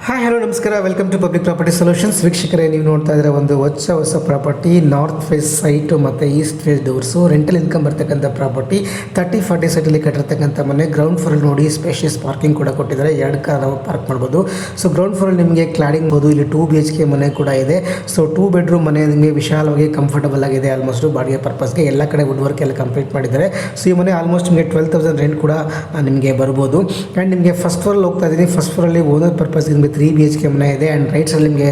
Hi hello ನಮಸ್ಕಾರ, welcome to public property solutions. ವೀಕ್ಷಕರೇ, ನೀವು ನೋಡ್ತಾ ಇದ್ದಾರೆ ಒಂದು ಹೊಸ ಪ್ರಾಪರ್ಟಿ, ನಾರ್ತ್ ಫೇಸ್ ಸೈಟು ಮತ್ತು east face doors, rental income ಬರ್ತಕ್ಕಂಥ ಪ್ರಾಪರ್ಟಿ. 30-40 ಸೈಟಲ್ಲಿ ಕಟ್ಟಿರ್ತಕ್ಕಂಥ ಮನೆ. ಗ್ರೌಂಡ್ ಫ್ಲೋರ್ ನೋಡಿ ಸ್ಪೇಷಿಯಸ್ ಪಾರ್ಕಿಂಗ್ ಕೂಡ ಕೊಟ್ಟಿದ್ದಾರೆ. 2 ಕಾರ್ ನಾವು ಪಾರ್ಕ್ ಮಾಡ್ಬೋದು. ಸೊ ಗ್ರೌಂಡ್ ಫ್ಲೋರಲ್ಲಿ ನಿಮಗೆ ಕ್ಲಾಡಿಂಗ್ ಬೋದು. ಇಲ್ಲಿ 2 BHK ಮನೆ ಕೂಡ ಇದೆ. ಸೊ 2 ಬೆಡ್ರೂಮ್ ಮನೆ ನಿಮಗೆ ವಿಶಾಲವಾಗಿ ಕಂಫರ್ಟಬಲ್ ಆಗಿದೆ. ಆಲ್ಮೋಸ್ಟ್ ಬಾಡಿಗೆ ಪರ್ಪಸ್ಗೆ ಎಲ್ಲ ಕಡೆ ವುಡ್ ವರ್ಕ್ ಎಲ್ಲ ಕಂಪ್ಲೀಟ್ ಮಾಡಿದ್ದಾರೆ. ಸೊ ಈ ಮನೆ ಆಲ್ಮೋಸ್ಟ್ ನಿಮಗೆ 12,000 ರೆಂಟ್ ಕೂಡ ನಿಮಗೆ ಬರ್ಬೋದು. ಆ್ಯಂಡ್ ನಿಮಗೆ ಫಸ್ಟ್ ಫ್ಲೋರಲ್ಲಿ ಹೋಗ್ತಾ ಇದ್ದೀನಿ. ಫಸ್ಟ್ ಫ್ಲೋರಲ್ಲಿ ಓನರ್ ಪರ್ಪಸ್ಗೆ ನಿಮಗೆ 3 BHK ಮನೆ ಇದೆ. ಆ್ಯಂಡ್ ರೈಟ್ ಸೈಡ್ ನಿಮಗೆ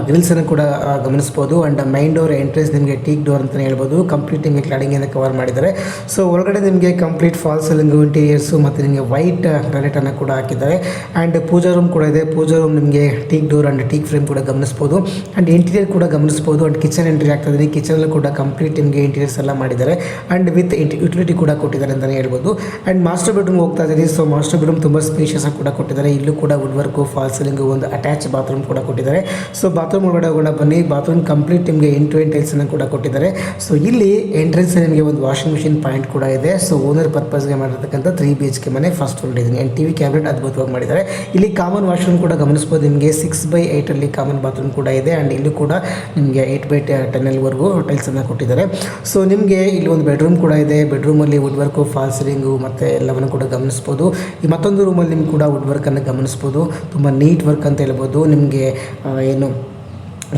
ಗ್ರಿಲ್ಸನ್ನು ಕೂಡ ಗಮನಿಸ್ಬೋದು. ಆ್ಯಂಡ್ ಮೈನ್ ಡೋರ್ ಎಂಟ್ರೆನ್ಸ್ ನಿಮಗೆ ಟೀಕ್ ಡೋರ್ ಅಂತಲೇ ಹೇಳ್ಬೋದು. ಕಂಪ್ಲೀಟ್ ನಿಮಗೆ ಕ್ಲಾಡಿಂಗನ್ನು ಕವರ್ ಮಾಡಿದ್ದಾರೆ. ಸೊ ಒಳಗಡೆ ನಿಮಗೆ ಕಂಪ್ಲೀಟ್ ಫಾಲ್ ಸೀಲಿಂಗು, ಇಂಟೀರಿಯರ್ಸು ಮತ್ತು ನಿಮಗೆ ವೈಟ್ ಗ್ರಾನೈಟನ್ನು ಕೂಡ ಹಾಕಿದ್ದಾರೆ. ಆ್ಯಂಡ್ ಪೂಜಾ ರೂಮ್ ಕೂಡ ಇದೆ. ಪೂಜಾ ರೂಮ್ ನಿಮಗೆ teak door and teak frame ಕೂಡ ಗಮನಿಸ್ಬೋದು. ಆ್ಯಂಡ್ ಇಂಟೀರಿಯರ್ ಕೂಡ ಗಮನಿಸ್ಬೋದು. ಆ್ಯಂಡ್ ಕಿಚನ್ ಎಂಟ್ರಿ ಆಗ್ತದೆ. ಕಿಚನಲ್ಲಿ ಕೂಡ ಕಂಪ್ಲೀಟ್ ನಿಮಗೆ ಇಂಟೀರಿಯರ್ಸ್ ಎಲ್ಲ ಮಾಡಿದ್ದಾರೆ. ಆ್ಯಂಡ್ ವಿತ್ ಯುಟಿಲಿಟಿ ಕೂಡ ಕೊಟ್ಟಿದ್ದಾರೆ ಅಂತಲೇ ಹೇಳ್ಬೋದು. ಆ್ಯಂಡ್ ಮಾಸ್ಟರ್ ಬೆಡ್ರೂಮ್ ಹೋಗ್ತಾ ಇದ್ದೀನಿ. ಸೊ ಮಾಸ್ಟರ್ ಬೆಡ್ರೂಮ್ ತುಂಬ ಸ್ಪೇಷಿಯಸ್ ಕೂಡ ಕೊಟ್ಟಿದ್ದಾರೆ. ಇಲ್ಲೂ ಕೂಡ ವುಡ್ ವರ್ಕು, ಫಾಲ್ ಸೀಲಿಂಗು, ಒಂದು ಅಟ್ಯಾಚ್ ಬಾತ್ರೂಮ್ ಕೂಡ ಕೊಟ್ಟಿದ್ದಾರೆ. ಸೊ ಬಾತ್ರೂಮ್ ಒಳಗಡೆ ಹೋಗೋಣ ಬನ್ನಿ. ಬಾತ್ರೂಮ್ ಕಂಪ್ಲೀಟ್ ನಿಮಗೆ ಇಂಟು ಟೈಲ್ಸನ್ನು ಕೂಡ ಕೊಟ್ಟಿದ್ದಾರೆ. ಸೊ ಇಲ್ಲಿ ಎಂಟ್ರೆನ್ಸ್ ನಿಮಗೆ ಒಂದು ವಾಷಿಂಗ್ ಮಿಷಿನ್ ಪಾಯಿಂಟ್ ಕೂಡ ಇದೆ. ಸೊ ಓನರ್ ಪರ್ಪಸ್ಗೆ ಮಾಡಿರ್ತಕ್ಕಂಥ 3 BHK ಮನೆ ಫಸ್ಟ್ ಫ್ಲೋರ್ ಇದೆ. ಆ್ಯಂಡ್ TV ಕ್ಯಾಬಿನೆಟ್ ಅದ್ಭುತವಾಗಿ ಮಾಡಿದ್ದಾರೆ. ಇಲ್ಲಿ ಕಾಮನ್ ವಾಶ್ರೂಮ್ ಕೂಡ ಗಮನಿಸ್ಬೋದು. ನಿಮಗೆ 6/8 ಕಾಮನ್ ಬಾತ್ರೂಮ್ ಕೂಡ ಇದೆ. ಆ್ಯಂಡ್ ಇಲ್ಲಿ ಕೂಡ ನಿಮಗೆ 8/10 ಟೈಲ್ಸನ್ನು ಕೊಟ್ಟಿದ್ದಾರೆ. ಸೊ ನಿಮಗೆ ಇಲ್ಲಿ ಒಂದು ಬೆಡ್ರೂಮ್ ಕೂಡ ಇದೆ. ಬೆಡ್ರೂಮಲ್ಲಿ ವುಡ್ ವರ್ಕು, ಫಾಲ್ ಸೀಲಿಂಗು ಮತ್ತು ಎಲ್ಲವನ್ನು ಕೂಡ ಗಮನಿಸ್ಬೋದು. ಈ ಮತ್ತೊಂದು ರೂಮಲ್ಲಿ ನಿಮ್ಗೆ ಕೂಡ ವುಡ್ ವರ್ಕನ್ನು ಗಮನಿಸ್ಬೋದು. ತುಂಬ ನೀಟ್ ವರ್ಕ್ ಅಂತ ಹೇಳ್ಬೋದು. ನಿಮಗೆ ಏನು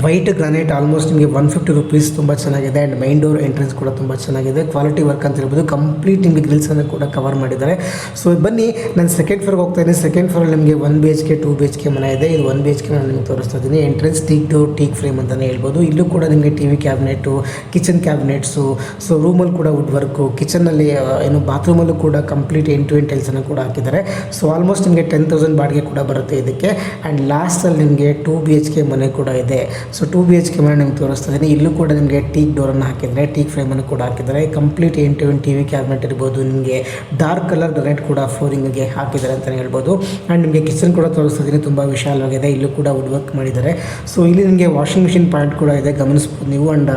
ವೈಟ್ ಗ್ರಾನೈಟ್ ಆಲ್ಮೋಸ್ಟ್ ನಿಮಗೆ 150 ರೂಪೀಸ್ ತುಂಬ ಚೆನ್ನಾಗಿದೆ. ಆ್ಯಂಡ್ ಮೈನ್ ಡೋರ್ ಎಂಟ್ರೆನ್ಸ್ ಕೂಡ ತುಂಬ ಚೆನ್ನಾಗಿದೆ. ಕ್ವಾಲಿಟಿ ವರ್ಕ್ ಅಂತ ಹೇಳ್ಬೋದು. ಕಂಪ್ಲೀಟ್ ನಿಮಗೆ ಗ್ರಿಲ್ಸನ್ನು ಕೂಡ ಕವರ್ ಮಾಡಿದ್ದಾರೆ. ಸೊ ಬನ್ನಿ, ನಾನು ಸೆಕೆಂಡ್ ಫ್ಲೋರ್ಗೆ ಹೋಗ್ತಾ ಇದ್ದೀನಿ. ಸೆಕೆಂಡ್ ಫ್ಲೋರಲ್ಲಿ ನಿಮಗೆ 1 BHK 2 BHK ಮನೆ ಇದೆ. ಇದು 1 BHK ನಾನು ನಿಮಗೆ ತೋರಿಸ್ತಾ ಇದ್ದೀನಿ. Entrance teak door, teak frame ಅಂತಲೇ ಹೇಳ್ಬೋದು. ಇಲ್ಲೂ ಕೂಡ ನಿಮಗೆ TV ಕ್ಯಾಬಿನೆಟು, ಕಿಚನ್ ಕ್ಯಾಬಿನೆಟ್ಸು, ಸೊ ರೂಮಲ್ಲಿ ಕೂಡ ವುಡ್ ವರ್ಕು, ಕಿಚನ್ನಲ್ಲಿ ಏನು ಬಾತ್ರೂಮಲ್ಲೂ ಕೂಡ ಕಂಪ್ಲೀಟ್ ಎಂಟು ಟೈಲ್ಸನ್ನು ಕೂಡ ಹಾಕಿದ್ದಾರೆ. ಸೊ ಆಲ್ಮೋಸ್ಟ್ ನಿಮಗೆ 10,000 ಬಾಡಿಗೆ ಕೂಡ ಬರುತ್ತೆ ಇದಕ್ಕೆ. ಆ್ಯಂಡ್ ಲಾಸ್ಟಲ್ಲಿ ನಿಮಗೆ 2 BHK ಮನೆ ಕೂಡ ಇದೆ. ಸೊ 2 BHK ಮನೆ ನಿಮ್ಗೆ ತೋರಿಸ್ತಾ ಇದ್ದೀನಿ. ಇಲ್ಲೂ ಕೂಡ ನಿಮಗೆ ಟೀಕ್ ಡೋರನ್ನು ಹಾಕಿದ್ದಾರೆ, ಟೀಕ್ ಫ್ರೇಮನ್ನು ಕೂಡ ಹಾಕಿದ್ದಾರೆ. ಕಂಪ್ಲೀಟ್ ಎಂಟು TV ಕ್ಯಾಬಿನೆಟ್ ಇರ್ಬೋದು. ನಿಮಗೆ ಡಾರ್ಕ್ ಕಲರ್ ಗ್ರಾನೈಟ್ ಕೂಡ ಫ್ಲೋರಿಂಗ್ಗೆ ಹಾಕಿದ್ದಾರೆ ಅಂತಲೇ ಹೇಳ್ಬೋದು. ಆ್ಯಂಡ್ ನಿಮಗೆ ಕಿಚನ್ ಕೂಡ ತೋರಿಸ್ತಾ ಇದ್ದೀನಿ. ತುಂಬ ವಿಶಾಲವಾಗಿದೆ. ಇಲ್ಲೂ ಕೂಡ ವುಡ್ ವರ್ಕ್ ಮಾಡಿದ್ದಾರೆ. ಸೊ ಇಲ್ಲಿ ನಿಮಗೆ ವಾಷಿಂಗ್ ಮಿಷಿನ್ ಪಾಯಿಂಟ್ ಕೂಡ ಇದೆ, ಗಮನಿಸ್ಬೋದು ನೀವು. ಆ್ಯಂಡ್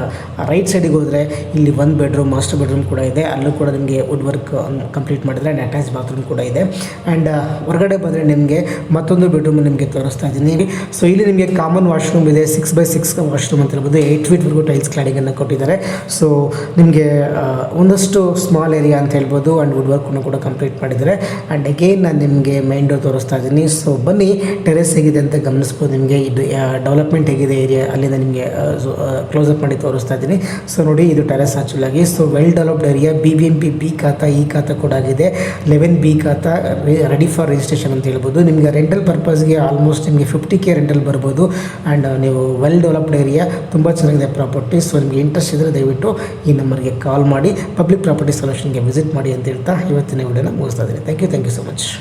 ರೈಟ್ ಸೈಡಿಗೆ ಹೋದರೆ ಇಲ್ಲಿ 1 ಬೆಡ್ರೂಮ್, ಮಾಸ್ಟರ್ ಬೆಡ್ರೂಮ್ ಕೂಡ ಇದೆ. ಅಲ್ಲೂ ಕೂಡ ನಿಮಗೆ ವುಡ್ ವರ್ಕ್ ಕಂಪ್ಲೀಟ್ ಮಾಡಿದ್ದಾರೆ. ಆ್ಯಂಡ್ ಅಟ್ಯಾಚ್ ಬಾತ್ರೂಮ್ ಕೂಡ ಇದೆ. ಆ್ಯಂಡ್ ಹೊರಗಡೆ ಬಂದರೆ ನಿಮಗೆ ಮತ್ತೊಂದು ಬೆಡ್ರೂಮ್ ನಿಮಗೆ ತೋರಿಸ್ತಾ ಇದ್ದೀನಿ. ಸೊ ಇಲ್ಲಿ ನಿಮಗೆ ಕಾಮನ್ ವಾಶ್ರೂಮ್ ಇದೆ. 6/6 ವಾಶ್ರೂಮ್ ಅಂತ ಹೇಳ್ಬೋದು. 8 ಫೀಟ್ವರೆಗೂ ಟೈಲ್ಸ್ ಕ್ಲಾಡಿಂಗನ್ನು ಕೊಟ್ಟಿದ್ದಾರೆ. ಸೊ ನಿಮಗೆ ಒಂದಷ್ಟು ಸ್ಮಾಲ್ ಏರಿಯಾ ಅಂತ ಹೇಳ್ಬೋದು. ಆ್ಯಂಡ್ ವುಡ್ ವರ್ಕನ್ನು ಕೂಡ ಕಂಪ್ಲೀಟ್ ಮಾಡಿದ್ದಾರೆ. ಆ್ಯಂಡ್ ಅಗೇನ್ ನಾನು ನಿಮಗೆ ಮೈನ್ ಡೋರ್ ತೋರಿಸ್ತಾ ಇದ್ದೀನಿ. ಸೊ ಬನ್ನಿ, ಟೆರೆಸ್ ಹೇಗಿದೆ ಅಂತ ಗಮನಿಸ್ಬೋದು. ನಿಮಗೆ ಇದು ಡೆವಲಪ್ಮೆಂಟ್ ಹೇಗಿದೆ ಏರಿಯಾ, ಅಲ್ಲಿಂದ ನಿಮಗೆ ಕ್ಲೋಸಪ್ ಮಾಡಿ ತೋರಿಸ್ತಾ ಇದ್ದೀನಿ. ಸೊ ನೋಡಿ, ಇದು ಟೆರೆಸ್ ಆ್ಯಕ್ಚುಲಾಗಿ. So well developed area. BBMP B ಖಾತಾ, ಈ ಖಾತಾ ಕೂಡ ಆಗಿದೆ. 11B ಖಾತಾ ರೆಡಿ ಫಾರ್ ರಿಜಿಸ್ಟ್ರೇಷನ್ ಅಂತ ಹೇಳ್ಬೋದು. ನಿಮಗೆ ರೆಂಟಲ್ ಪರ್ಪಸ್ಗೆ ಆಲ್ಮೋಸ್ಟ್ ನಿಮಗೆ 50K ರೆಂಟಲ್ ಬರ್ಬೋದು. ಆ್ಯಂಡ್ ನೀವು ವೆಲ್ ಡೆವಲಪ್ಡ್ ಏರಿಯಾ, ತುಂಬ ಚೆನ್ನಾಗಿದೆ ಪ್ರಾಪರ್ಟಿ. ಸೊ ನಿಮಗೆ ಇಂಟ್ರೆಸ್ಟ್ ಇದ್ದರೆ ದಯವಿಟ್ಟು ಈ ನಂಬರ್ಗೆ ಕಾಲ್ ಮಾಡಿ ಪಬ್ಲಿಕ್ ಪ್ರಾಪರ್ಟಿ ಸೊಲ್ಯೂಷನ್ಗೆ ವಿಸಿಟ್ ಮಾಡಿ ಅಂತ ಹೇಳ್ತಾ ಇವತ್ತಿನ ವಿಡಿಯೋನ ಮುಗಿಸ್ತಾ ಇದ್ದೀನಿ. Thank you so much.